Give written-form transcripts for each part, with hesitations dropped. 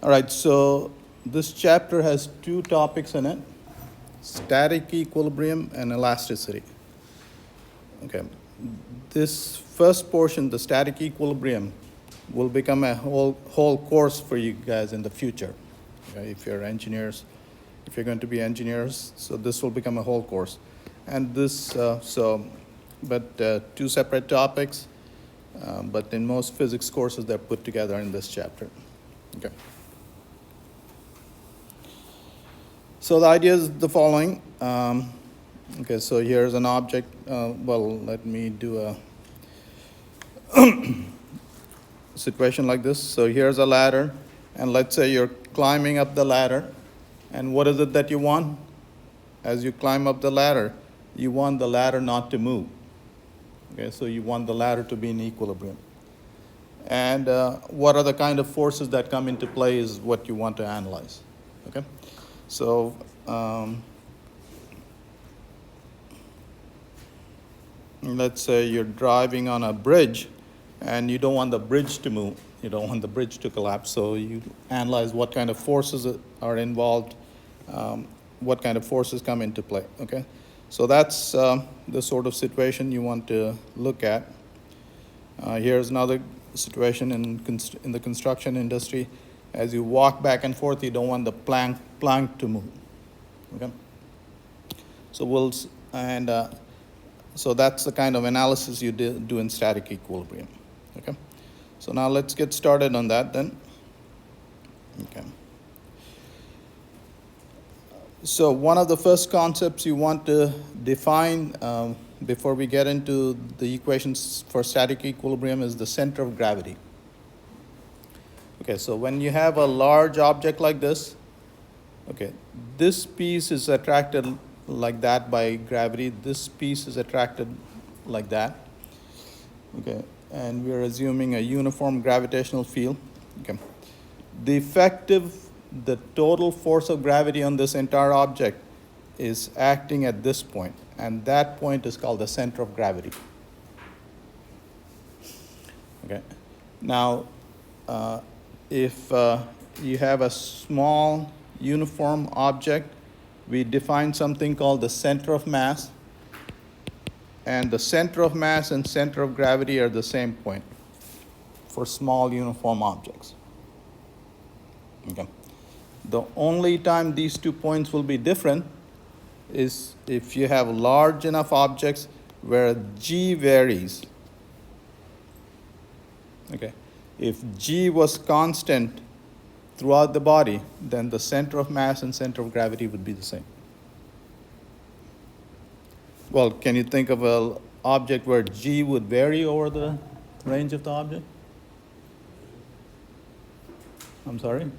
All right, so this chapter has two topics in it, static equilibrium and elasticity. Okay, this first portion, the static equilibrium, will become a whole course for you guys in the future. Okay, if you're engineers, if you're going to be engineers, so this will become a whole course. And this, two separate topics, but in most physics courses, they're put together in this chapter. Okay. So the idea is the following. Okay, so here's an object. Let me do a situation like this. So here's a ladder, and let's say you're climbing up the ladder, and what is it that you want? As you climb up the ladder, you want the ladder not to move. Okay, so you want the ladder to be in equilibrium. And what are the kind of forces that come into play is what you want to analyze. Okay, so let's say you're driving on a bridge, and you don't want the bridge to move. You don't want the bridge to collapse. So you analyze what kind of forces are involved, what kind of forces come into play. Okay, so that's the sort of situation you want to look at. Here's another situation in the construction industry. As you walk back and forth, you don't want the plank to move. Okay, so so that's the kind of analysis you do in static equilibrium. Okay, so now let's get started on that then. Okay. So one of the first concepts you want to define before we get into the equations for static equilibrium is the center of gravity. Okay, so when you have a large object like this, okay, this piece is attracted like that by gravity, this piece is attracted like that. Okay, and we're assuming a uniform gravitational field. Okay, the total force of gravity on this entire object is acting at this point, and that point is called the center of gravity. Okay, now if you have a small uniform object, we define something called the center of mass, and the center of mass and center of gravity are the same point for small uniform objects. Okay. The only time these 2 points will be different is if you have large enough objects where g varies. Okay. If g was constant throughout the body, then the center of mass and center of gravity would be the same. Well, can you think of an object where g would vary over the range of the object? I'm sorry?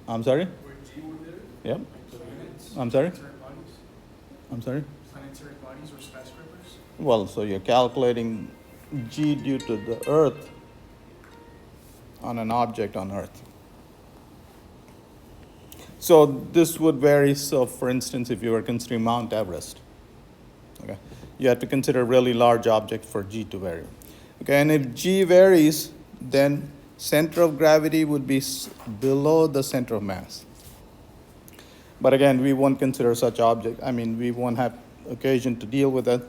I'm sorry? Where G would vary? Yep. Like planets? I'm sorry? Planetary bodies? I'm sorry? Planetary bodies or skyscrapers? Well, so you're calculating g due to the Earth on an object on Earth. So this would vary. So for instance, if you were considering Mount Everest, okay, you have to consider a really large object for g to vary. Okay, and if g varies, then center of gravity would be below the center of mass. But again, we won't consider such object. I mean, we won't have occasion to deal with it.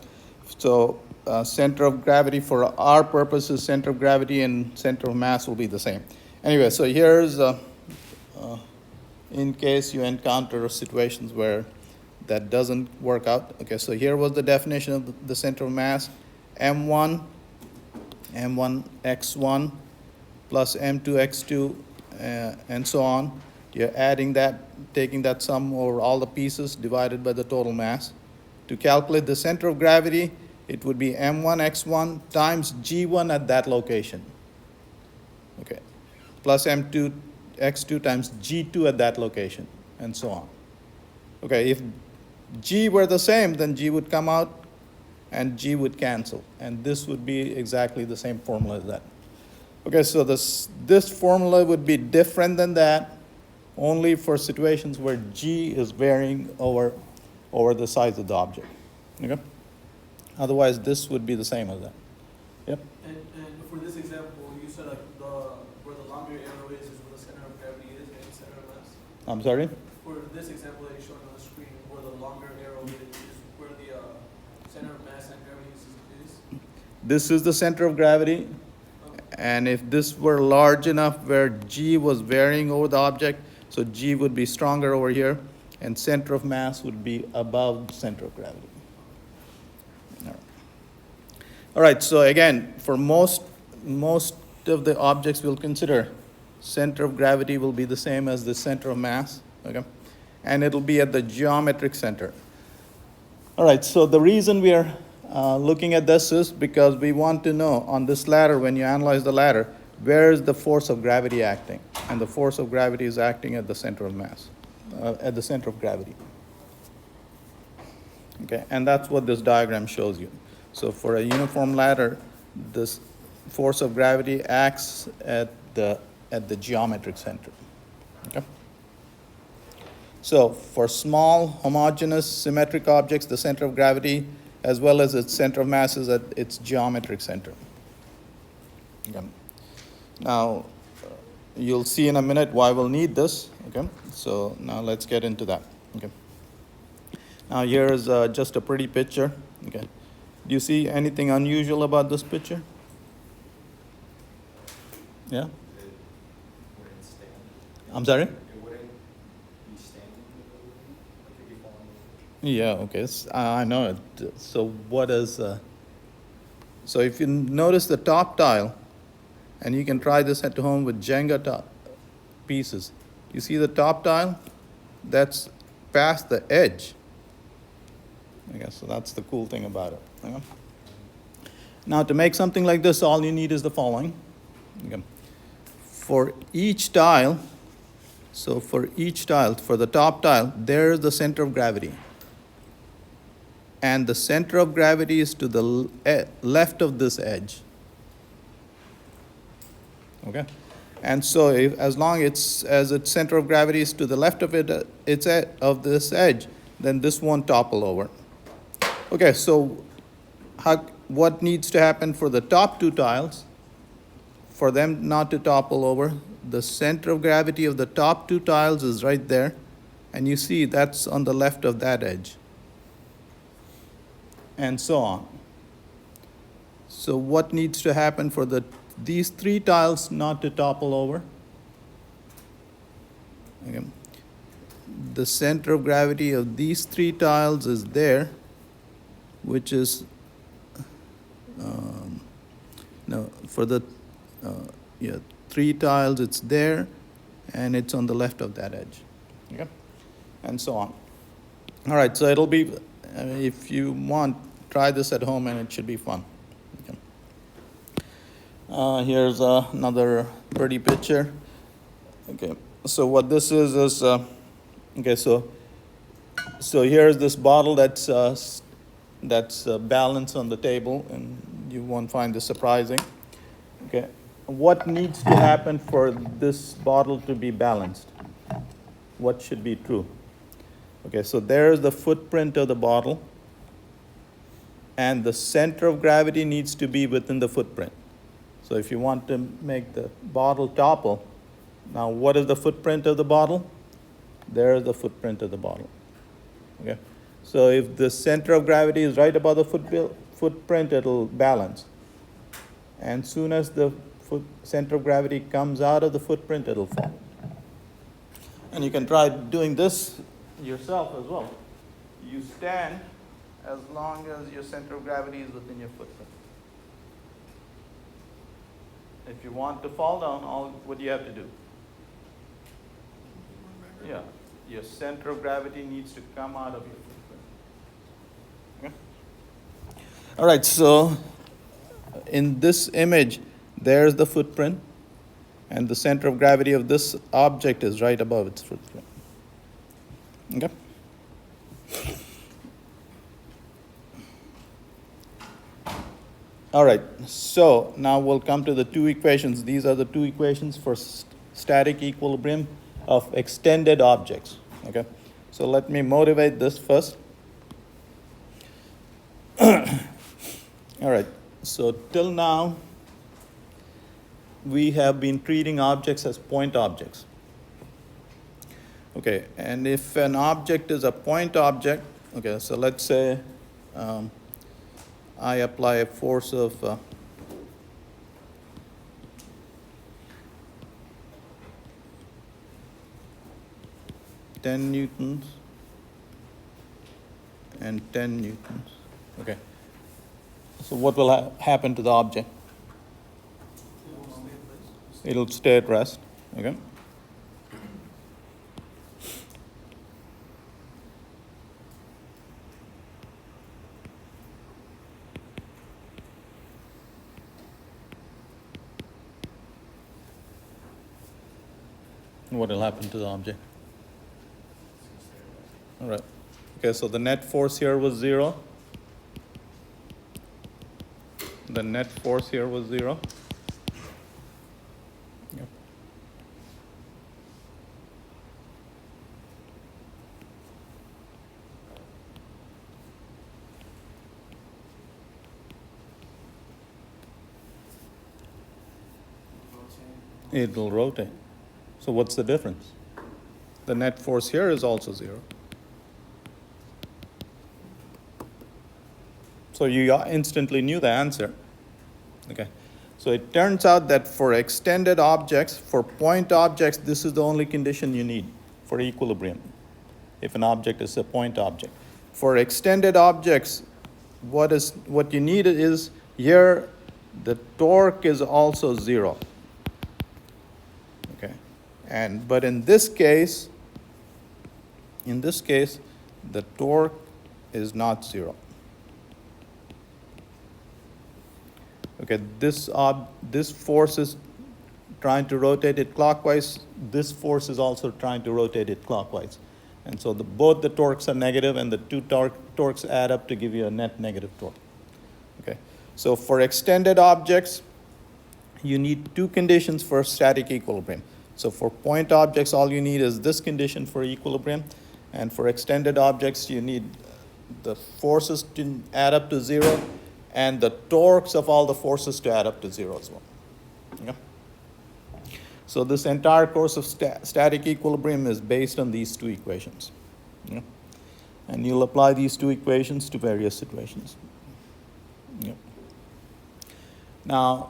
So center of gravity for our purposes, center of gravity and center of mass will be the same. Anyway, so here's in case you encounter situations where that doesn't work out. Okay, so here was the definition of the center of mass: m1 x1 plus m2 x2 and so on. You're adding that, taking that sum over all the pieces divided by the total mass. To calculate the center of gravity, it would be m1 x1 times g1 at that location. Okay, plus m2 x2 times g2 at that location, and so on. Okay, if g were the same, then g would come out and g would cancel, and this would be exactly the same formula as that. Okay, so this formula would be different than that only for situations where g is varying over the size of the object. Okay? Otherwise, this would be the same as that. Yep? And for this example, you said like where the longer arrow is where the center of gravity is and the center of mass. I'm sorry? For this example that you're showing on the screen, where the longer arrow is where the center of mass and gravity is. This is the center of gravity. And if this were large enough where G was varying over the object, so G would be stronger over here, and center of mass would be above center of gravity. All right, so again, for most of the objects we'll consider, center of gravity will be the same as the center of mass, okay? And it'll be at the geometric center. All right, so the reason we are looking at this is because we want to know on this ladder, when you analyze the ladder, where is the force of gravity acting? And the force of gravity is acting at the center of mass, at the center of gravity. Okay, and that's what this diagram shows you. So for a uniform ladder, this force of gravity acts at the geometric center. Okay? So for small, homogeneous, symmetric objects, the center of gravity, as well as its center of mass, is at its geometric center. Okay. Now, you'll see in a minute why we'll need this. Okay? So now let's get into that. Okay. Now here is just a pretty picture. Okay. Do you see anything unusual about this picture? Yeah? I'm sorry? Yeah, okay. I know it. So what is... so if you notice the top tile, and you can try this at home with Jenga pieces. You see the top tile? That's past the edge. Okay, so that's the cool thing about it. Okay? Now to make something like this, all you need is the following. Okay. For each tile, so for each tile, for the top tile, there's the center of gravity. And the center of gravity is to the left of this edge. Okay? And so as long as its center of gravity is to the left of of this edge, then this won't topple over. Okay, so what needs to happen for the top two tiles? For them not to topple over, the center of gravity of the top two tiles is right there, and you see that's on the left of that edge, and so on. So what needs to happen for these three tiles not to topple over? Okay. The center of gravity of these three tiles is there, which is no, for the three tiles it's there, and it's on the left of that edge. Okay, and so on. All right, so it'll be, if you want, try this at home, and it should be fun. Okay. Here's another pretty picture. Okay, so what this is okay, so here's this bottle that's balanced on the table, and you won't find this surprising. Okay, what needs to happen for this bottle to be balanced? What should be true? Okay, so there's the footprint of the bottle, and the center of gravity needs to be within the footprint. So if you want to make the bottle topple, now what is the footprint of the bottle? There's the footprint of the bottle. Okay. So if the center of gravity is right above the footprint, it'll balance. And soon as the center of gravity comes out of the footprint, it'll fall. And you can try doing this yourself as well. You stand as long as your center of gravity is within your footprint. If you want to fall down, what do you have to do? Yeah, your center of gravity needs to come out of your footprint. Okay? All right, so in this image, there's the footprint, and the center of gravity of this object is right above its footprint. Okay? All right, so now we'll come to the two equations. These are the two equations for static equilibrium of extended objects. Okay, so let me motivate this first. All right, so till now, we have been treating objects as point objects. Okay, and if an object is a point object, okay, so let's say I apply a force of 10 newtons and 10 newtons. Okay. So what will happen to the object? It'll stay at rest. Okay. What will happen to the object? All right. Okay, so the net force here was 0. The net force here was 0. Yep. It will rotate. So what's the difference? The net force here is also 0. So you instantly knew the answer. Okay. So it turns out that for extended objects, for point objects, this is the only condition you need for equilibrium, if an object is a point object. For extended objects, what you need is here the torque is also 0. Okay. But in this case, the torque is not 0. Okay, this force is trying to rotate it clockwise. This force is also trying to rotate it clockwise. And so both the torques are negative, and the two torques add up to give you a net negative torque. Okay, so for extended objects, you need two conditions for static equilibrium. So for point objects, all you need is this condition for equilibrium. And for extended objects, you need the forces to add up to 0 and the torques of all the forces to add up to 0 as well. Okay? So this entire course of static equilibrium is based on these two equations. Okay? And you'll apply these two equations to various situations. Okay? Now,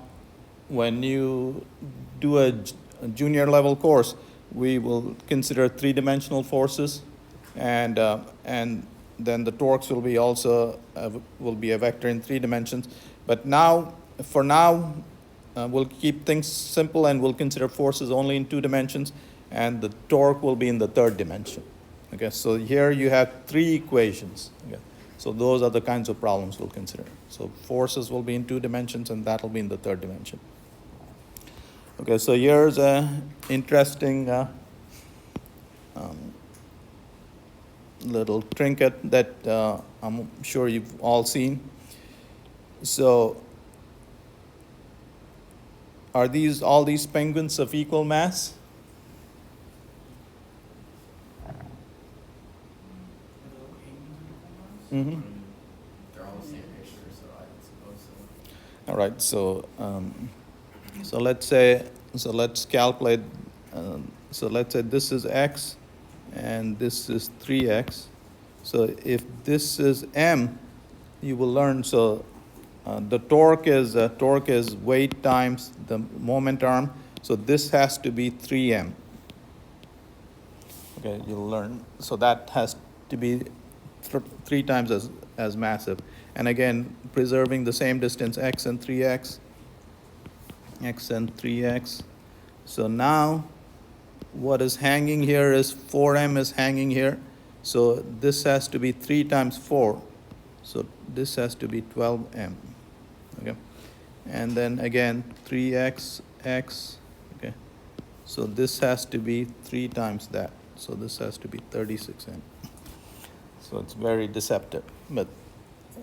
when you do a junior level course, we will consider three-dimensional forces, and then the torques will be also will be a vector in 3 dimensions. But now, for now, we'll keep things simple and we'll consider forces only in 2 dimensions, and the torque will be in the 3rd dimension. Okay, so here you have 3 equations. Okay, so those are the kinds of problems we'll consider. So forces will be in 2 dimensions, and that will be in the 3rd dimension. Okay, so here's an interesting little trinket that I'm sure you've all seen. So are all these penguins of equal mass? Mm-hmm. They're all the same picture, so I would suppose so. All right, so let's calculate. So let's say this is x, and this is 3x. So if this is m, you will learn. So the torque is weight times the moment arm. So this has to be 3m. Okay, you'll learn. So that has to be 3 times as massive. And again, preserving the same distance, x and 3x. So now what is hanging here is 4m is hanging here. So this has to be 3 times 4. So this has to be 12m. Okay. And then again 3x, x. Okay. So this has to be 3 times that. So this has to be 36m. So it's very deceptive. But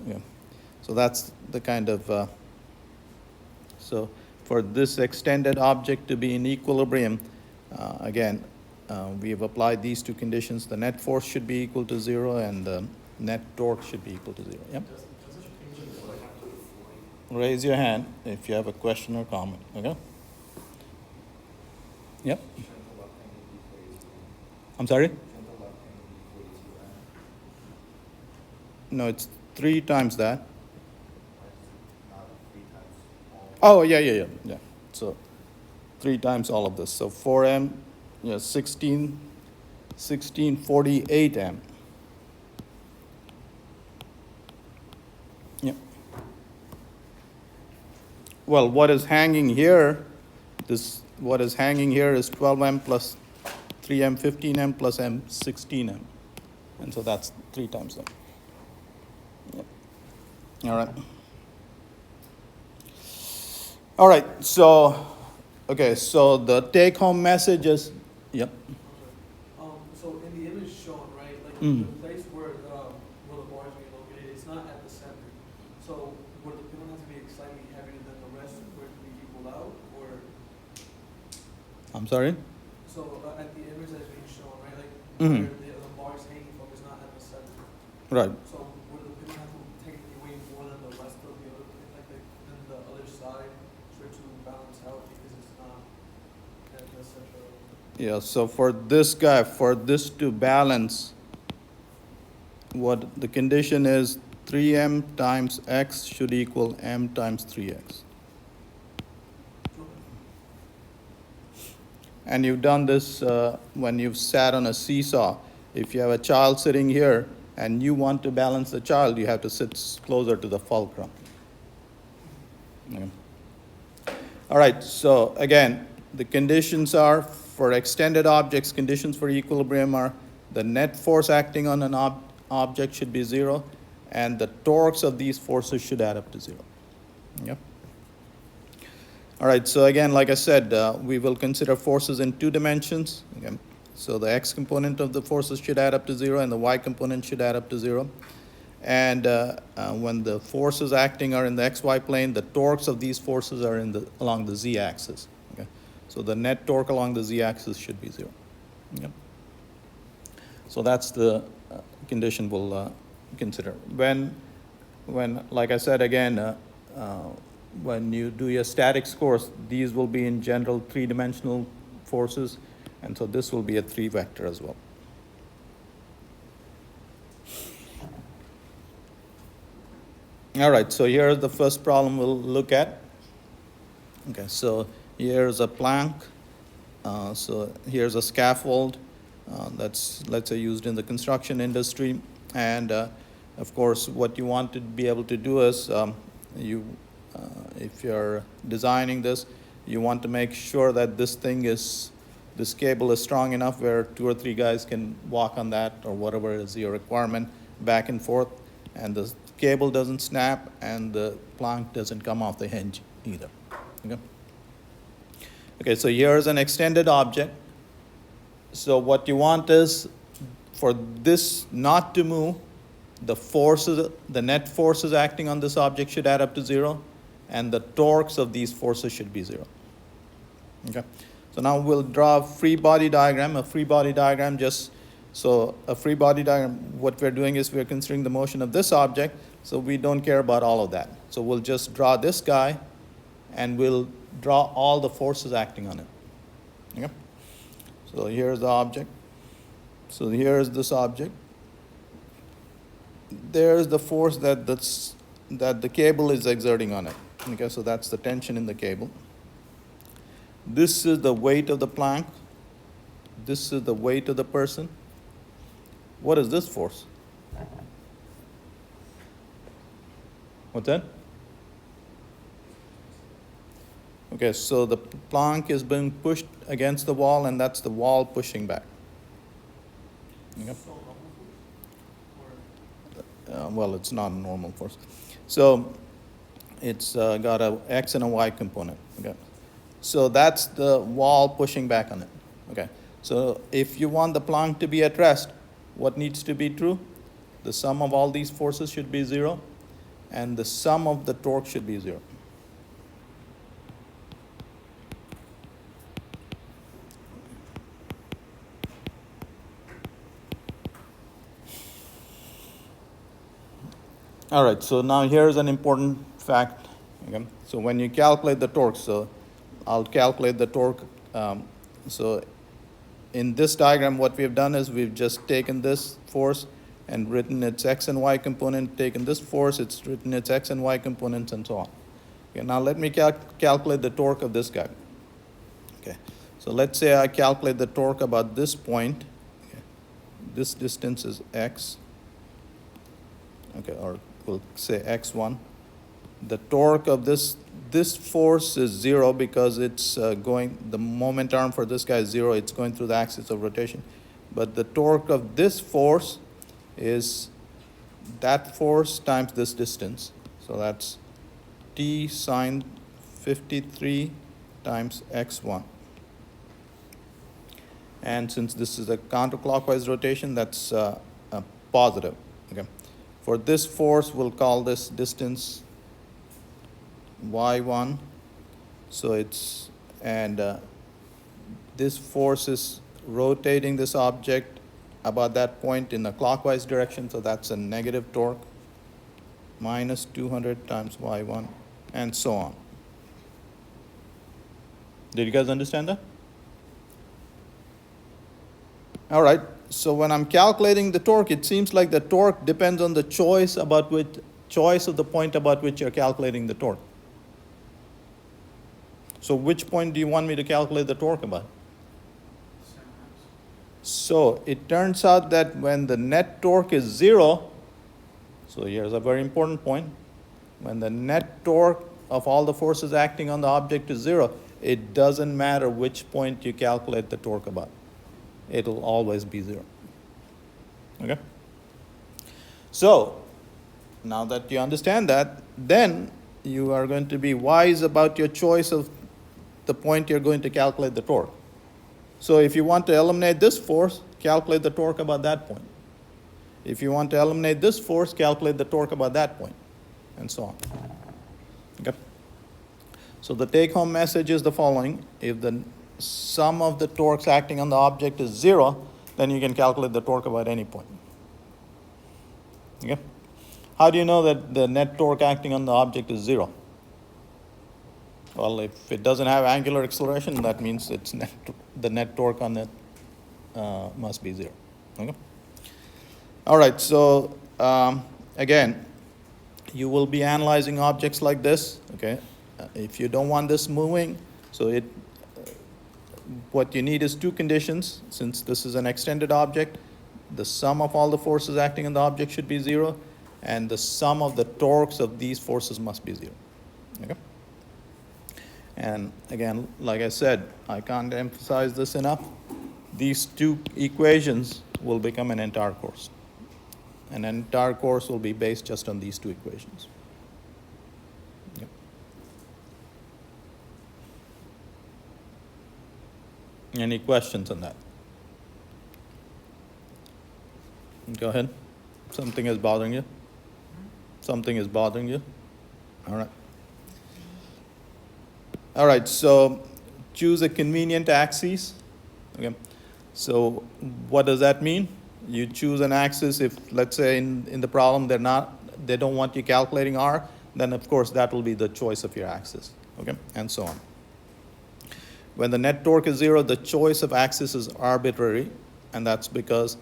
yeah. So that's the kind of so for this extended object to be in equilibrium, again, we have applied these 2 conditions. The net force should be equal to 0, and the net torque should be equal to 0. Yep. Raise your hand if you have a question or comment. Okay. Yep. Shouldn't the left angle be 42? I'm sorry? Shouldn't the left angle be 42 No, it's 3 times that. Why is it not 3 times all? Oh, yeah. So 3 times all of this. So 4m, 1648m. Yep. Well, what is hanging here, what is hanging here is 12m plus 3m 15m plus m 16m. And so that's 3 times that. Yep. All right. All right, so, okay, so the take-home message is, yep. So in the image shown, right, like Mm. the place where the bar is being located, it's not at the center. So would the pin have to be slightly heavier than the rest for it to be equal out, or? I'm sorry? So at the image that's being shown, right, like Mhm. where the bar is hanging from is not at the center. Right. So would the pin have to technically weigh more than the rest of the other, like than the other side, for it to balance out because it's not at the center? Yeah, so for this guy, for this to balance, what the condition is 3m times x should equal m times 3x. And you've done this when you've sat on a seesaw. If you have a child sitting here and you want to balance the child, you have to sit closer to the fulcrum. Yeah. All right, so again, the conditions are for extended objects, conditions for equilibrium are the net force acting on an object should be 0, and the torques of these forces should add up to 0. Yep. All right, so again, like I said, we will consider forces in 2 dimensions. Again, so the x component of the forces should add up to 0, and the y component should add up to 0. And when the forces acting are in the xy plane, the torques of these forces are along the z-axis. Okay? So the net torque along the z-axis should be 0. Yep. So that's the condition we'll consider. When, like I said again, when you do your statics course, these will be in general 3-dimensional forces, and so this will be a 3-vector as well. All right, so here's the first problem we'll look at. Okay, so here's a plank. So here's a scaffold that's, let's say, used in the construction industry. And of course, what you want to be able to do is, if you're designing this, you want to make sure that this cable is strong enough where 2 or 3 guys can walk on that, or whatever is your requirement, back and forth, and the cable doesn't snap and the plank doesn't come off the hinge either. Okay, so here's an extended object. So what you want is for this not to move, the net forces acting on this object should add up to 0, and the torques of these forces should be 0. Okay, so now we'll draw a free body diagram. A free body diagram what we're doing is we're considering the motion of this object, so we don't care about all of that. So we'll just draw this guy, and we'll draw all the forces acting on it. Okay? So here's the object. So here's this object. There's the force that the cable is exerting on it. Okay, so that's the tension in the cable. This is the weight of the plank. This is the weight of the person. What is this force? What's that? Okay, so the plank is being pushed against the wall, and that's the wall pushing back. Okay. Well, it's not a normal force. So it's got a x and a y component. Okay. So that's the wall pushing back on it. Okay. So if you want the plank to be at rest, what needs to be true? The sum of all these forces should be 0, and the sum of the torque should be 0. All right, so now here's an important fact. Okay? So when you calculate the torque, so I'll calculate the torque So in this diagram, what we've done is we've just taken this force and written its x and y component, taken this force, it's written its x and y components, and so on. Okay, now let me calculate the torque of this guy. Okay, so let's say I calculate the torque about this point. Okay. This distance is x. Okay, or we'll say x1. The torque of this force is 0 because it's the moment arm for this guy is 0. It's going through the axis of rotation. But the torque of this force is that force times this distance. So that's t sine 53 times x1. And since this is a counterclockwise rotation, that's a positive. Okay. For this force, we'll call this distance y1. So it's, and this force is rotating this object about that point in a clockwise direction, so that's a negative torque, minus 200 times y1, and so on. Did you guys understand that? All right, so when I'm calculating the torque, it seems like the torque depends on the choice of the point about which you're calculating the torque. So which point do you want me to calculate the torque about? So it turns out that when the net torque is 0, so here's a very important point, when the net torque of all the forces acting on the object is 0, it doesn't matter which point you calculate the torque about. It'll always be 0. Okay? So, now that you understand that, then you are going to be wise about your choice of the point you're going to calculate the torque. So if you want to eliminate this force, calculate the torque about that point. If you want to eliminate this force, calculate the torque about that point, and so on. Okay? So the take-home message is the following. If the sum of the torques acting on the object is 0, then you can calculate the torque about any point. Okay? How do you know that the net torque acting on the object is 0? Well, if it doesn't have angular acceleration, that means it's the net torque on it must be 0. Okay? All right, so again, you will be analyzing objects like this. Okay? If you don't want this moving, so what you need is two conditions. Since this is an extended object, the sum of all the forces acting on the object should be 0, and the sum of the torques of these forces must be 0. Okay? And again, like I said, I can't emphasize this enough. These two equations will become an entire course. An entire course will be based just on these two equations. Yep. Any questions on that? Go ahead. Something is bothering you? Something is bothering you? All right. All right, so choose a convenient axis. Okay. So what does that mean? You choose an axis if, let's say, in the problem they don't want you calculating r, then of course that will be the choice of your axis. Okay, and so on. When the net torque is 0, the choice of axis is arbitrary, and that's because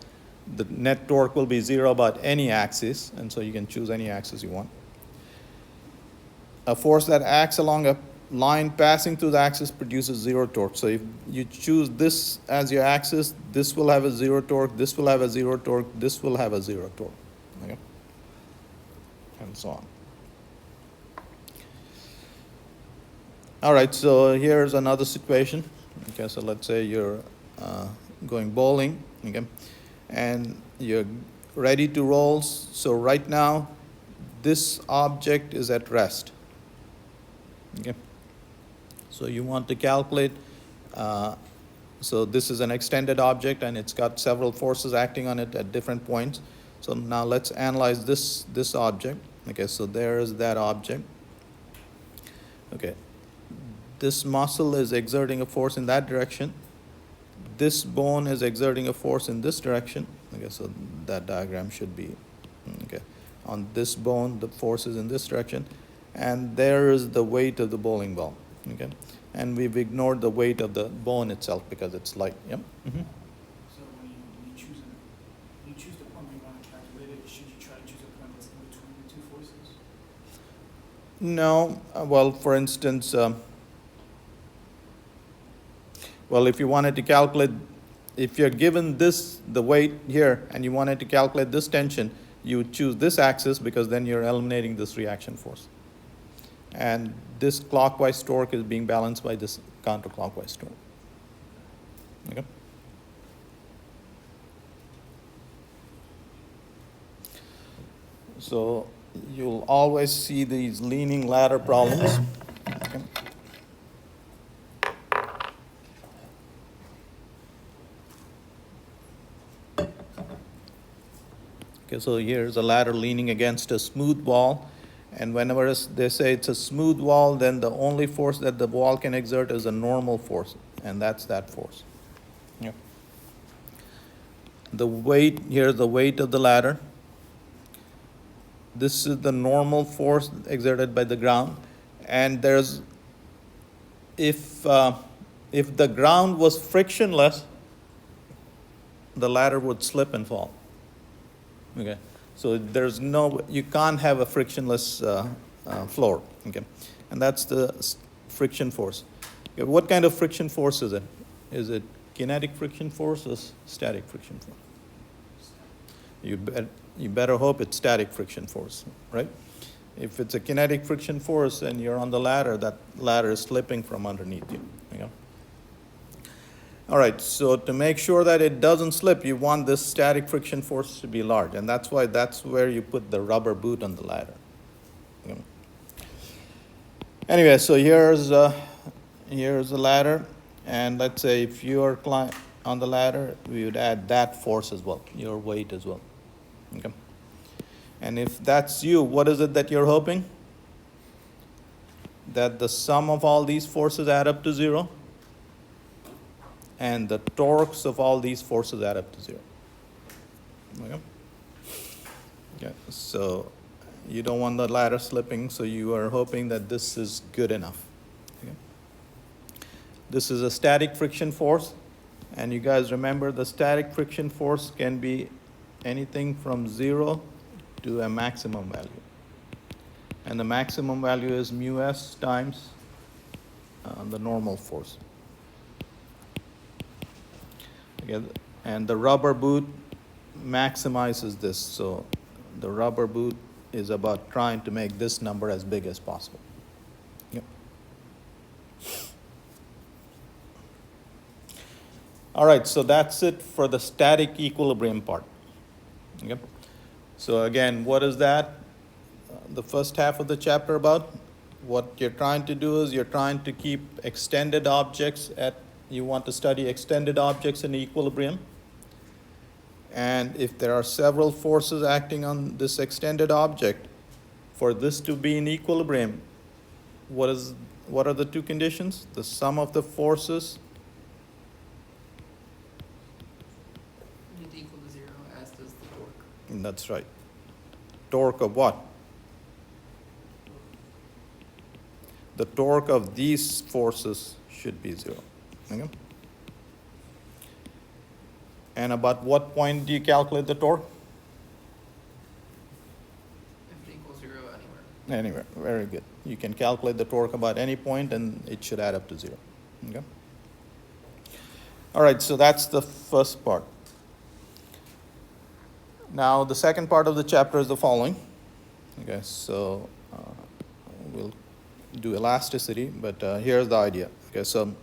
the net torque will be 0 about any axis, and so you can choose any axis you want. A force that acts along a line passing through the axis produces 0 torque. So if you choose this as your axis, this will have a 0 torque, this will have a 0 torque, this will have a 0 torque. Okay? And so on. All right, so here's another situation. Okay, so let's say you're going bowling, okay, and you're ready to roll. So right now, this object is at rest. Okay. So you want to calculate, so this is an extended object and it's got several forces acting on it at different points. So now let's analyze this object. Okay, so there is that object. Okay, this muscle is exerting a force in that direction. This bone is exerting a force in this direction. Okay, so that diagram should be, okay, on this bone the force is in this direction, and there is the weight of the bowling ball. Okay, and we've ignored the weight of the bone itself because it's light. Yep. Mhm. So when you choose the point where you want to calculate it, should you try to choose a point that's in between the two forces? No. Well, for instance, well, if you wanted to calculate, if you're given this, the weight here, and you wanted to calculate this tension, you would choose this axis because then you're eliminating this reaction force. And this clockwise torque is being balanced by this counterclockwise torque. Okay? So you'll always see these leaning ladder problems. Okay? Okay, so here's a ladder leaning against a smooth wall. And whenever they say it's a smooth wall, then the only force that the wall can exert is a normal force, and that's that force. Yeah. The weight, here's the weight of the ladder. This is the normal force exerted by the ground. And there's, if the ground was frictionless, the ladder would slip and fall. Okay, so there's no, you can't have a frictionless floor. Okay, and that's the friction force. Okay, what kind of friction force is it? Is it kinetic friction force or static friction force? You better hope it's static friction force, right? If it's a kinetic friction force and you're on the ladder, that ladder is slipping from underneath you. Okay? All right, so to make sure that it doesn't slip, you want this static friction force to be large, and that's where you put the rubber boot on the ladder. Okay. Anyway, so here's the ladder, and let's say if you're on the ladder, we would add that force as well, your weight as well. Okay. And if that's you, what is it that you're hoping? That the sum of all these forces add up to 0? And the torques of all these forces add up to 0. Okay? Okay, so you don't want the ladder slipping, so you are hoping that this is good enough. Okay? This is a static friction force, and you guys remember the static friction force can be anything from 0 to a maximum value. And the maximum value is mu s times the normal force. Okay, and the rubber boot maximizes this. So the rubber boot is about trying to make this number as big as possible. Yep. All right, so that's it for the static equilibrium part. Okay. So again, what is that? The first half of the chapter about? What you're trying to do is you're trying to keep extended objects you want to study extended objects in equilibrium. And if there are several forces acting on this extended object, for this to be in equilibrium, what are the two conditions? The sum of the forces. Need to equal to 0, as does the torque. That's right. Torque of what? The torque of these forces should be 0. Okay? And about what point do you calculate the torque? If it equals 0, anywhere. Anywhere. Very good. You can calculate the torque about any point and it should add up to 0. Okay? All right, so that's the first part. Now, the second part of the chapter is the following. Okay, so we'll do elasticity, but here's the idea. Okay, so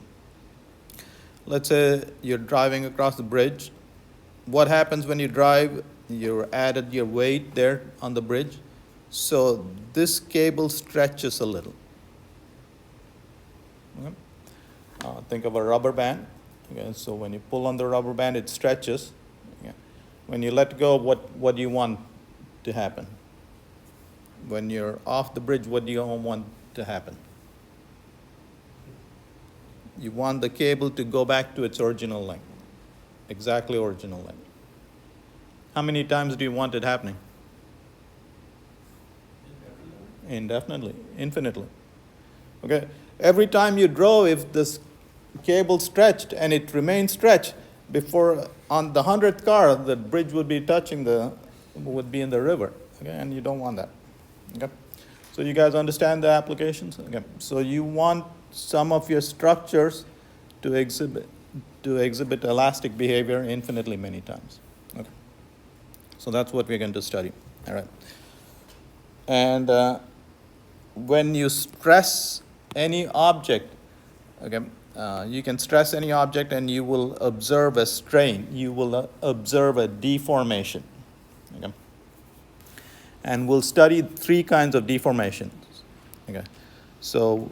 let's say you're driving across the bridge. What happens when you drive? You added your weight there on the bridge. So this cable stretches a little. Okay? Think of a rubber band. Okay, so when you pull on the rubber band, it stretches. Okay? When you let go, what do you want to happen? When you're off the bridge, what do you want to happen? You want the cable to go back to its original length, exactly original length. How many times do you want it happening? Indefinitely, infinitely. Okay, every time you drove, if this cable stretched and it remained stretched, before on the 100th car, the bridge would be would be in the river, okay? And you don't want that, okay? So you guys understand the applications? Okay. So you want some of your structures to exhibit elastic behavior infinitely many times. Okay. So that's what we're going to study. All right. And when you stress any object, okay, you can stress any object and you will observe a strain. You will observe a deformation. Okay. And we'll study three kinds of deformations. Okay. So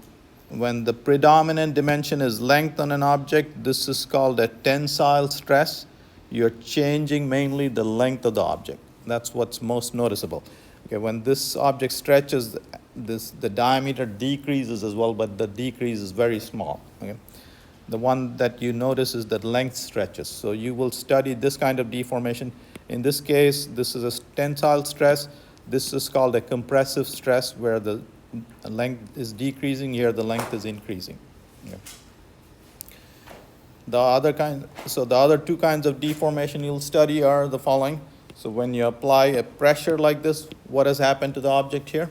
when the predominant dimension is length on an object, this is called a tensile stress. You're changing mainly the length of the object. That's what's most noticeable. Okay, when this object stretches, the diameter decreases as well, but the decrease is very small. Okay. The one that you notice is that length stretches. So you will study this kind of deformation. In this case, this is a tensile stress. This is called a compressive stress, where the length is decreasing. Here, the length is increasing. Okay. The other two kinds of deformation you'll study are the following. So when you apply a pressure like this, what has happened to the object here?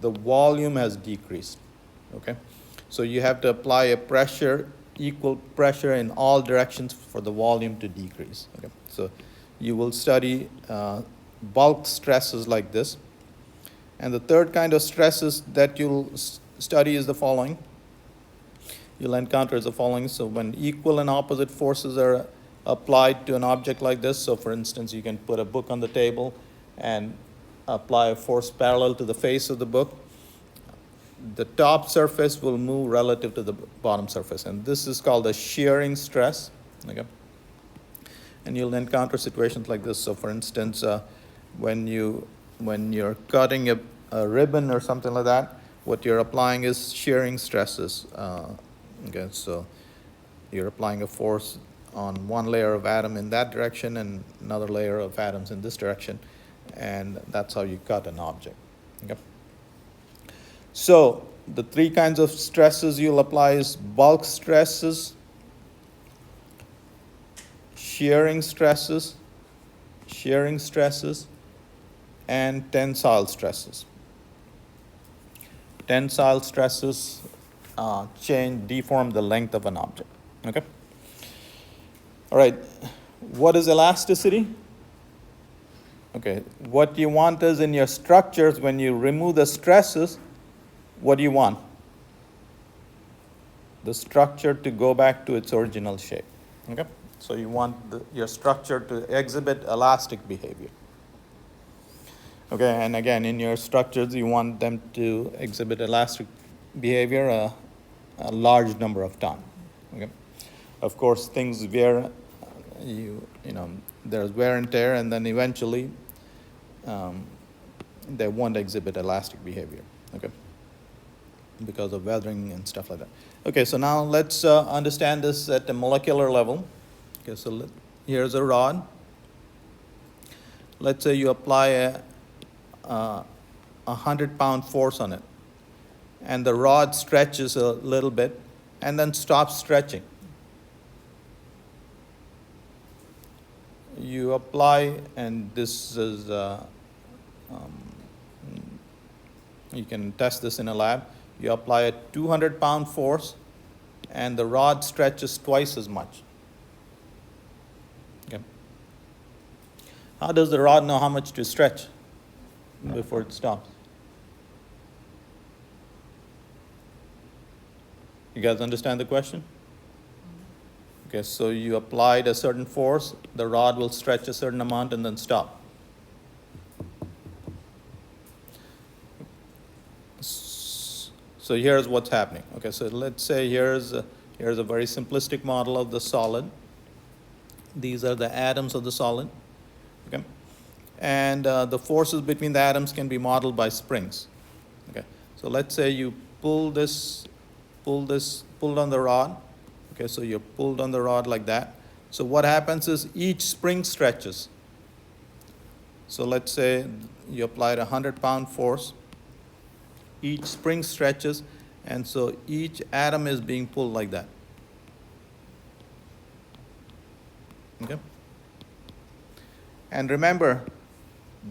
The volume has decreased. Okay, so you have to apply a pressure, equal pressure in all directions for the volume to decrease. Okay, so you will study bulk stresses like this. And the third kind of stresses that you'll study is the following. You'll encounter the following. So when equal and opposite forces are applied to an object like this, so for instance, you can put a book on the table and apply a force parallel to the face of the book. The top surface will move relative to the bottom surface, and this is called a shearing stress. Okay? And you'll encounter situations like this. So for instance, when you're cutting a ribbon or something like that, what you're applying is shearing stresses. Okay, so you're applying a force on one layer of atom in that direction and another layer of atoms in this direction, and that's how you cut an object. Okay. So the three kinds of stresses you'll apply is bulk stresses, shearing stresses, and tensile stresses. Tensile stresses deform the length of an object. Okay. All right. What is elasticity? Okay. What you want is in your structures, when you remove the stresses, what do you want? The structure to go back to its original shape. Okay. So you want your structure to exhibit elastic behavior. Okay, and again, in your structures, you want them to exhibit elastic behavior a large number of times. Okay, of course, things wear, there's wear and tear, and then eventually they won't exhibit elastic behavior. Okay, because of weathering and stuff like that. Okay, so now let's understand this at a molecular level. Okay, so here's a rod. Let's say you apply a 100-pound force on it, and the rod stretches a little bit and then stops stretching. You apply, and this is you can test this in a lab. You apply a 200-pound force and the rod stretches twice as much. Okay. How does the rod know how much to stretch before it stops? You guys understand the question? Okay, so you applied a certain force, the rod will stretch a certain amount and then stop. So here's what's happening. Okay, so let's say here's a very simplistic model of the solid. These are the atoms of the solid. Okay. And the forces between the atoms can be modeled by springs. Okay, so let's say you pulled on the rod. Okay, so you pulled on the rod like that. So what happens is each spring stretches. So let's say you applied a 100-pound force. Each spring stretches, and so each atom is being pulled like that. Okay? And remember,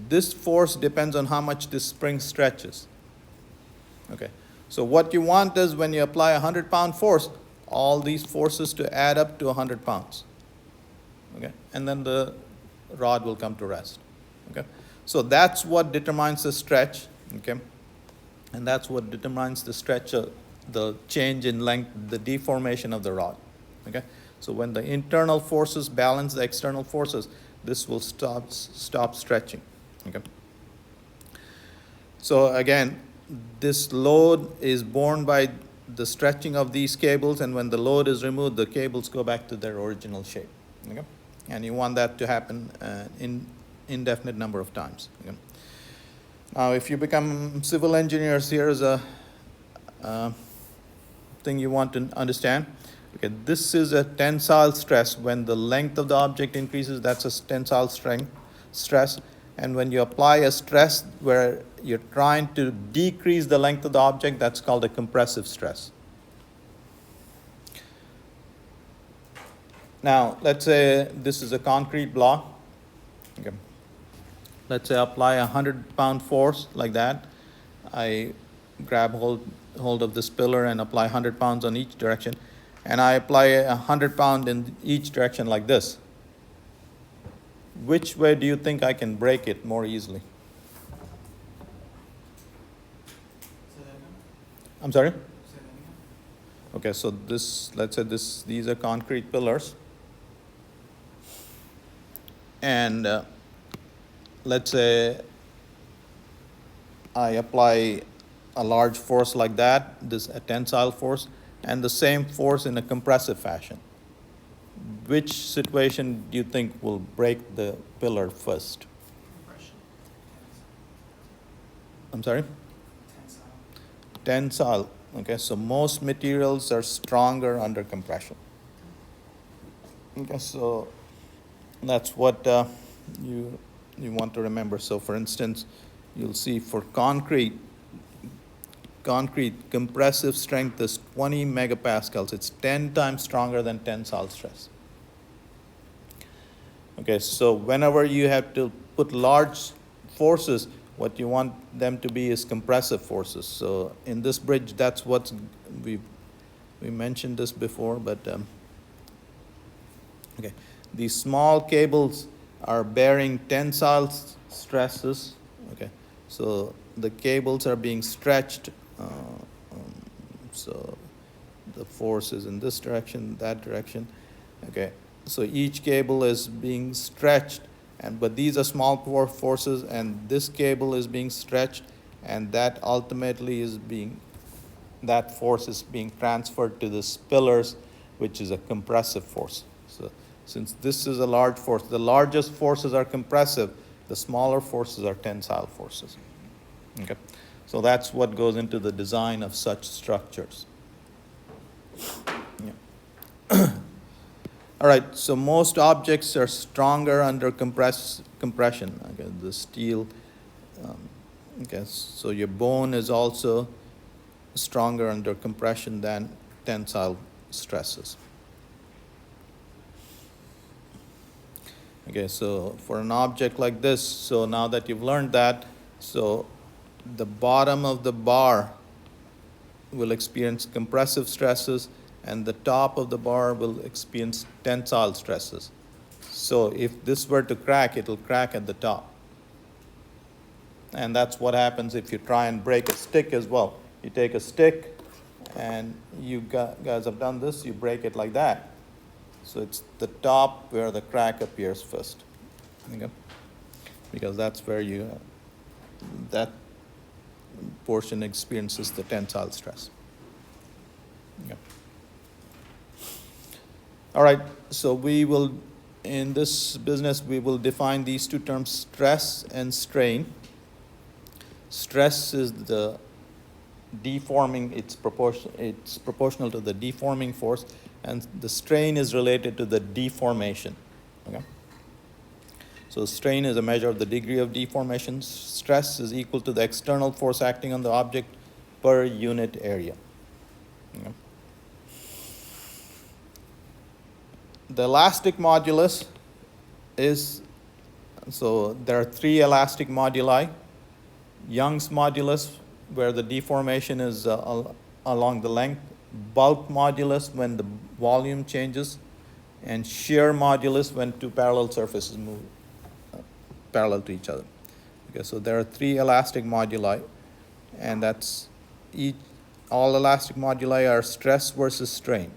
this force depends on how much this spring stretches. Okay? So what you want is when you apply a 100-pound force, all these forces to add up to 100 pounds. Okay? And then the rod will come to rest. Okay? So that's what determines the stretch. Okay? And that's what determines the stretch, the change in length, the deformation of the rod. Okay? So when the internal forces balance the external forces, this will stop stretching. Okay? So again, this load is borne by the stretching of these cables, and when the load is removed, the cables go back to their original shape. Okay? And you want that to happen in indefinite number of times. Okay? Now, if you become civil engineers, here's a thing you want to understand. Okay, this is a tensile stress. When the length of the object increases, that's a tensile stress. And when you apply a stress where you're trying to decrease the length of the object, that's called a compressive stress. Now, let's say this is a concrete block. Okay. Let's say I apply a 100-pound force like that. I grab hold of this pillar and apply 100 pounds on each direction. And I apply 100 pounds in each direction like this. Which way do you think I can break it more easily? Say that again? I'm sorry? Say that again? Okay, so let's say these are concrete pillars. And let's say I apply a large force like that, a tensile force, and the same force in a compressive fashion. Which situation do you think will break the pillar first? Compression. I'm sorry? Tensile. Tensile. Okay, so most materials are stronger under compression. Okay, so that's what you want to remember. So for instance, you'll see for concrete compressive strength is 20 megapascals. It's 10 times stronger than tensile stress. Okay, so whenever you have to put large forces, what you want them to be is compressive forces. So in this bridge, that's what we mentioned this before, but okay, these small cables are bearing tensile stresses. Okay, so the cables are being stretched. So the force is in this direction, that direction. Okay, so each cable is being stretched, but these are small forces, and this cable is being stretched, and that ultimately that force is being transferred to the pillars, which is a compressive force. So since this is a large force, the largest forces are compressive, the smaller forces are tensile forces. Okay, so that's what goes into the design of such structures. Yeah. All right, so most objects are stronger under compression. Okay, the steel. Okay, so your bone is also stronger under compression than tensile stresses. Okay, so for an object like this, so now that you've learned that, so the bottom of the bar will experience compressive stresses, and the top of the bar will experience tensile stresses. So if this were to crack, it'll crack at the top. And that's what happens if you try and break a stick as well. You take a stick, and you guys have done this, you break it like that. So it's the top where the crack appears first. Okay? Because that's where that portion experiences the tensile stress. Okay. All right, so in this business, we will define these two terms, stress and strain. Stress is the deforming, it's proportional to the deforming force, and the strain is related to the deformation. Okay? So strain is a measure of the degree of deformation. Stress is equal to the external force acting on the object per unit area. Okay. The elastic modulus is, so there are three elastic moduli. Young's modulus, where the deformation is along the length. Bulk modulus, when the volume changes. And shear modulus, when two parallel surfaces move parallel to each other. Okay, so there are three elastic moduli, and that's all elastic moduli are stress versus strain.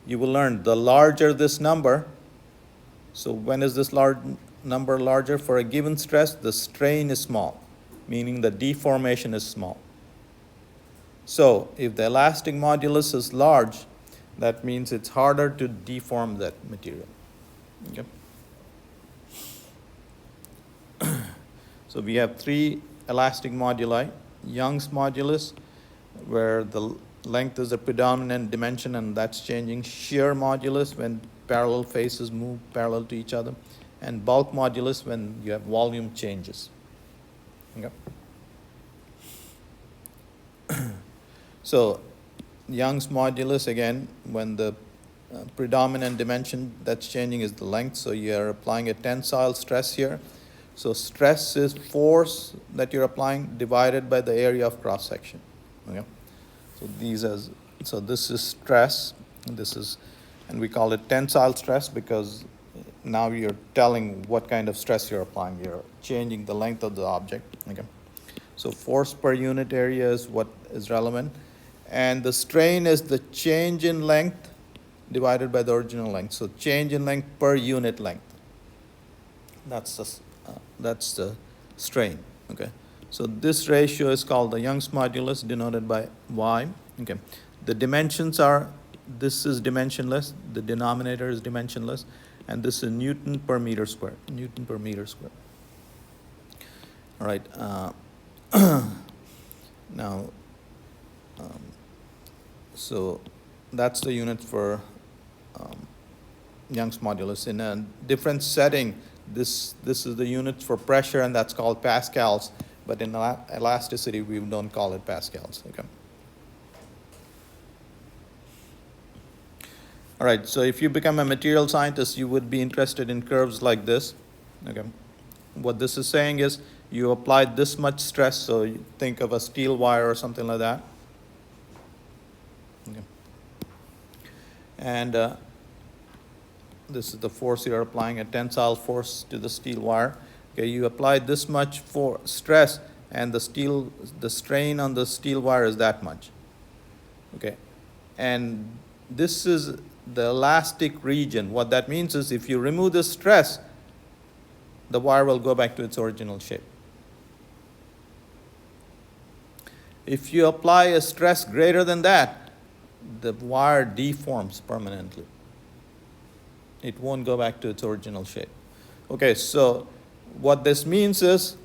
You will learn the larger this number, so when is this large number larger? For a given stress, the strain is small, meaning the deformation is small. So if the elastic modulus is large, that means it's harder to deform that material. Okay. So we have three elastic moduli. Young's modulus, where the length is the predominant dimension and that's changing. Shear modulus, when parallel faces move parallel to each other. And bulk modulus, when you have volume changes. Okay. So Young's modulus, again, when the predominant dimension that's changing is the length, so you're applying a tensile stress here. So stress is force that you're applying divided by the area of cross section. Okay. So this is stress. And we call it tensile stress because now you're telling what kind of stress you're applying. You're changing the length of the object. Okay. So force per unit area is what is relevant. And the strain is the change in length divided by the original length. So change in length per unit length. That's the strain. Okay. So this ratio is called the Young's modulus, denoted by Y. Okay. The dimensions are, this is dimensionless, the denominator is dimensionless, and this is Newton per meter square. Newton per meter square. All right. Now, so that's the unit for Young's modulus. In a different setting, this is the unit for pressure, and that's called pascals. But in elasticity, we don't call it pascals. Okay. All right. So if you become a material scientist, you would be interested in curves like this. Okay. What this is saying is you applied this much stress, so you think of a steel wire or something like that. Okay. And this is the force you're applying, a tensile force to the steel wire. Okay, you applied this much for stress, and the strain on the steel wire is that much. Okay, and this is the elastic region. What that means is if you remove the stress, the wire will go back to its original shape. If you apply a stress greater than that, the wire deforms permanently. It won't go back to its original shape. Okay, so what this means is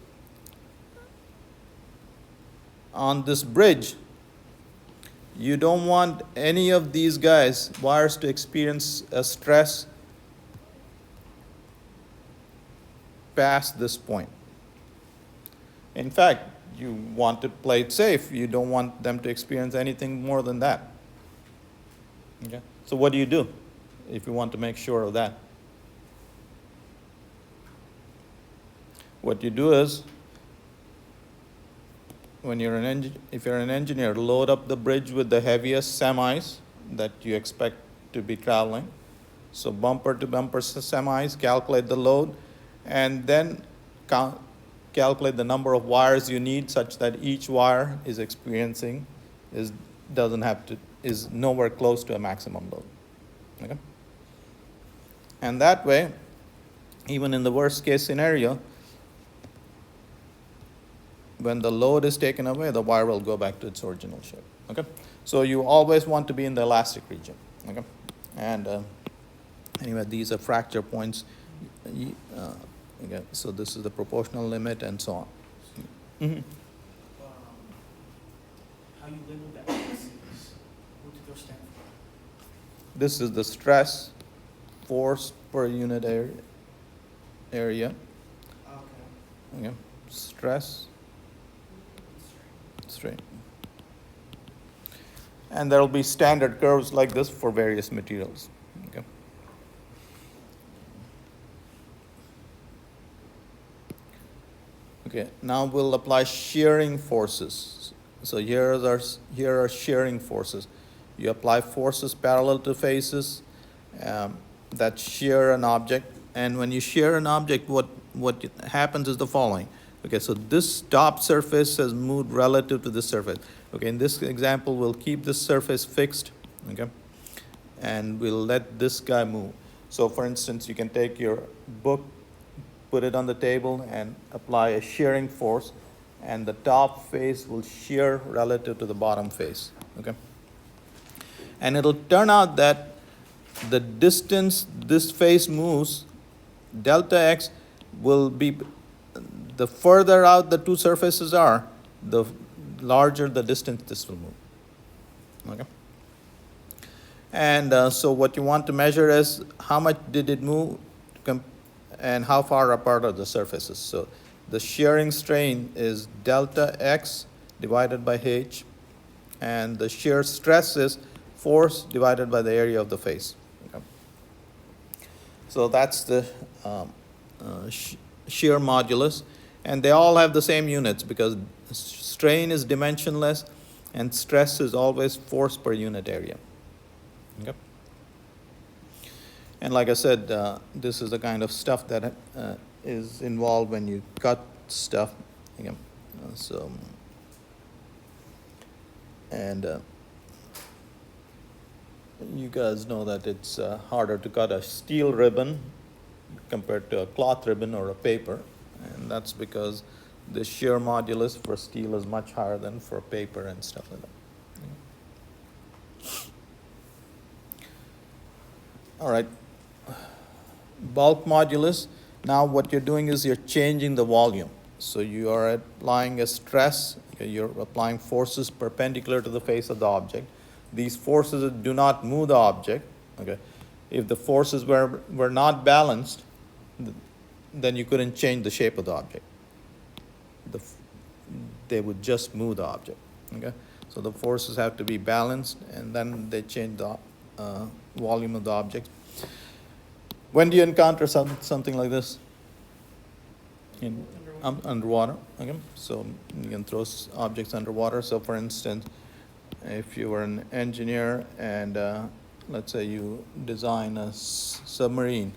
on this bridge, you don't want any of these wires to experience a stress past this point. In fact, you want to play it safe. You don't want them to experience anything more than that. Okay? So what do you do if you want to make sure of that? What you do is, when you're if you're an engineer, load up the bridge with the heaviest semis that you expect to be traveling. So bumper to bumper semis, calculate the load, and then calculate the number of wires you need such that each wire is is nowhere close to a maximum load. Okay? And that way, even in the worst case scenario, when the load is taken away, the wire will go back to its original shape. Okay? So you always want to be in the elastic region. Okay? And anyway, these are fracture points. Okay, so this is the proportional limit and so on. Mm-hmm. How you label the axes? What do those stand for? This is the stress, force per unit area. area. Okay. Okay. Stress, strain. And there will be standard curves like this for various materials. Okay. Okay, now we'll apply shearing forces. So here are shearing forces. You apply forces parallel to faces that shear an object. And when you shear an object, what happens is the following. Okay, so this top surface has moved relative to this surface. Okay, in this example, we'll keep this surface fixed, okay? And we'll let this guy move. So for instance, you can take your book, put it on the table, and apply a shearing force, and the top face will shear relative to the bottom face, okay? And it'll turn out that the distance this face moves, delta x, will be, the further out the two surfaces are, the larger the distance this will move, okay? And so what you want to measure is how much did it move and how far apart are the surfaces. So the shearing strain is delta x divided by h, and the shear stress is force divided by the area of the face. Okay. So that's the shear modulus, and they all have the same units because strain is dimensionless and stress is always force per unit area. Okay. And like I said, this is the kind of stuff that is involved when you cut stuff. Okay. And you guys know that it's harder to cut a steel ribbon compared to a cloth ribbon or a paper, and that's because the shear modulus for steel is much higher than for paper and stuff like that. All right, bulk modulus. Now what you're doing is you're changing the volume. So you are applying a stress, okay, you're applying forces perpendicular to the face of the object. These forces do not move the object, okay. If the forces were not balanced, then you couldn't change the shape of the object. They would just move the object, okay. So the forces have to be balanced, and then they change the volume of the object. When do you encounter something like this? Underwater. Okay, so you can throw objects underwater. So for instance, if you were an engineer and let's say you design a submarine,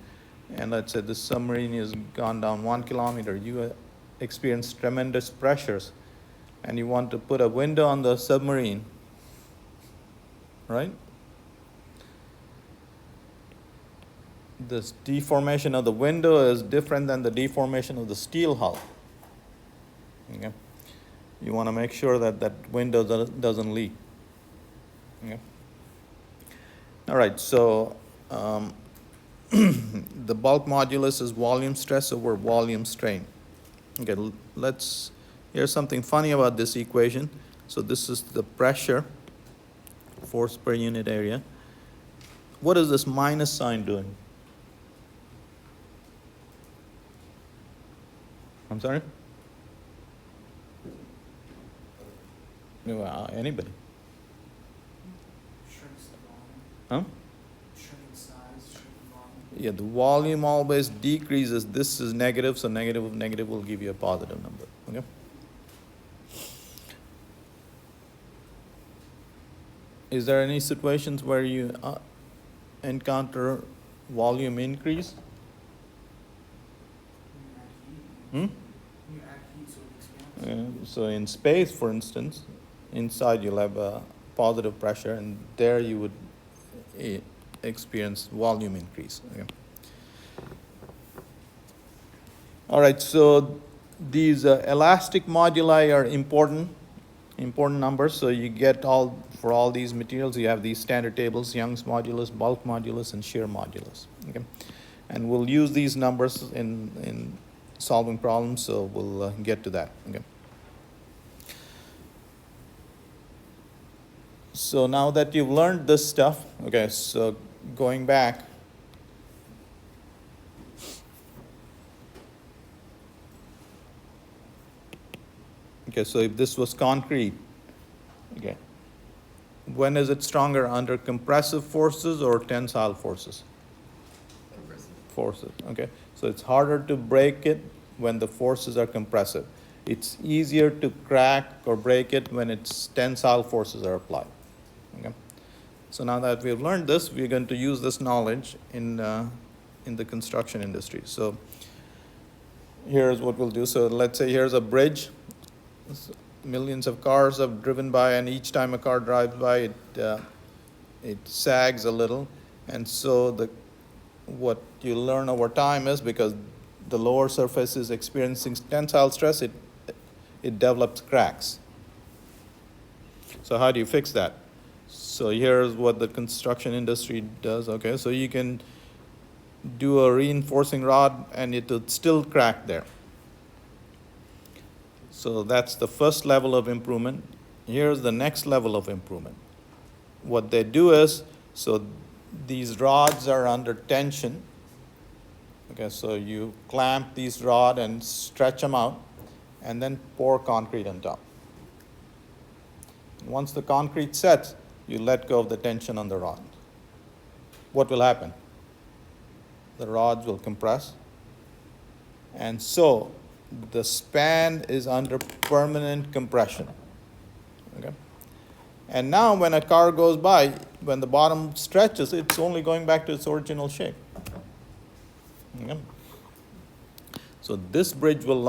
and let's say this submarine has gone down 1 kilometer, you experience tremendous pressures, and you want to put a window on the submarine, right? This deformation of the window is different than the deformation of the steel hull. Okay? You want to make sure that that window doesn't leak. Okay? All right, so the bulk modulus is volume stress over volume strain. Okay, here's something funny about this equation. So this is the pressure, force per unit area. What is this minus sign doing? I'm sorry? Anybody? Shrinks the volume, Huh? shrinking size, shrinking volume. Yeah, the volume always decreases. This is negative, so negative of negative will give you a positive number. Okay? Is there any situations where you encounter volume increase? When you add heat, Hmm? when you add heat, so it expands. So in space, for instance, inside you'll have a positive pressure, and there you would experience volume increase. Okay. All right, so these elastic moduli are important numbers. So you get for all these materials, you have these standard tables: Young's modulus, bulk modulus, and shear modulus. Okay, and we'll use these numbers in solving problems. So we'll get to that. Okay. So now that you've learned this stuff, okay, so going back, Okay, so if this was concrete, okay, when is it stronger, under compressive forces or tensile forces? Compressive. Forces, okay. So it's harder to break it when the forces are compressive. It's easier to crack or break it when its tensile forces are applied. Okay. So now that we've learned this, we're going to use this knowledge in the construction industry. So here's what we'll do. So let's say here's a bridge. Millions of cars have driven by, and each time a car drives by, it sags a little. And so what you learn over time is, because the lower surface is experiencing tensile stress, it develops cracks. So how do you fix that? So here's what the construction industry does. Okay, so you can do a reinforcing rod and it would still crack there. So that's the first level of improvement. Here's the next level of improvement. What they do is, so these rods are under tension. Okay, so you clamp these rods and stretch them out, and then pour concrete on top. Once the concrete sets, you let go of the tension on the rod. What will happen? The rods will compress. And so the span is under permanent compression. Okay? And now when a car goes by, when the bottom stretches, it's only going back to its original shape. Okay? So this bridge will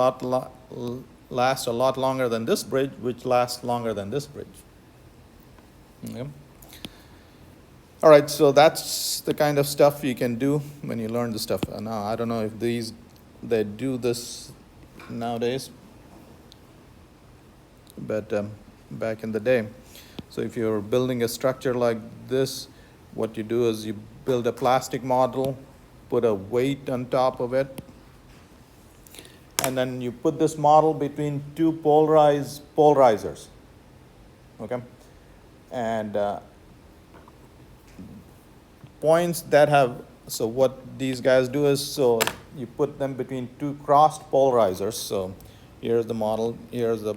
last a lot longer than this bridge, which lasts longer than this bridge. Okay? All right, so that's the kind of stuff you can do when you learn the stuff. Now, I don't know if they do this nowadays, but back in the day. So if you're building a structure like this, what you do is you build a plastic model, put a weight on top of it, and then you put this model between two polarizers. Okay? And points that have, so what these guys do is, so you put them between two crossed polarizers. So here's the model, here's the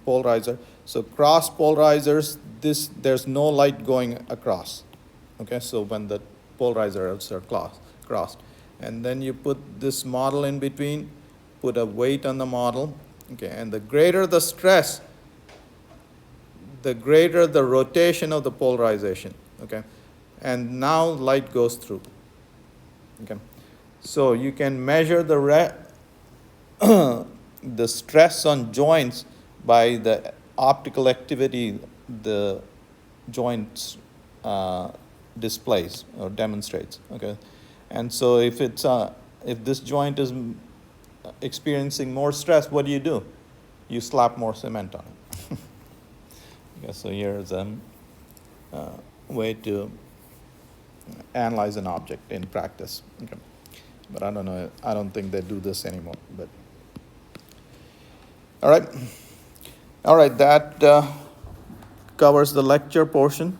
polarizer. So cross polarizers, there's no light going across. Okay, so when the polarizers are crossed. And then you put this model in between, put a weight on the model. Okay, and the greater the stress, the greater the rotation of the polarization. Okay, and now light goes through. Okay, so you can measure the stress on joints by the optical activity the joint displays or demonstrates. Okay, and so if this joint is experiencing more stress, what do? You slap more cement on it. Okay, so here's a way to analyze an object in practice. Okay, but I don't know. I don't think they do this anymore. But all right. That covers the lecture portion.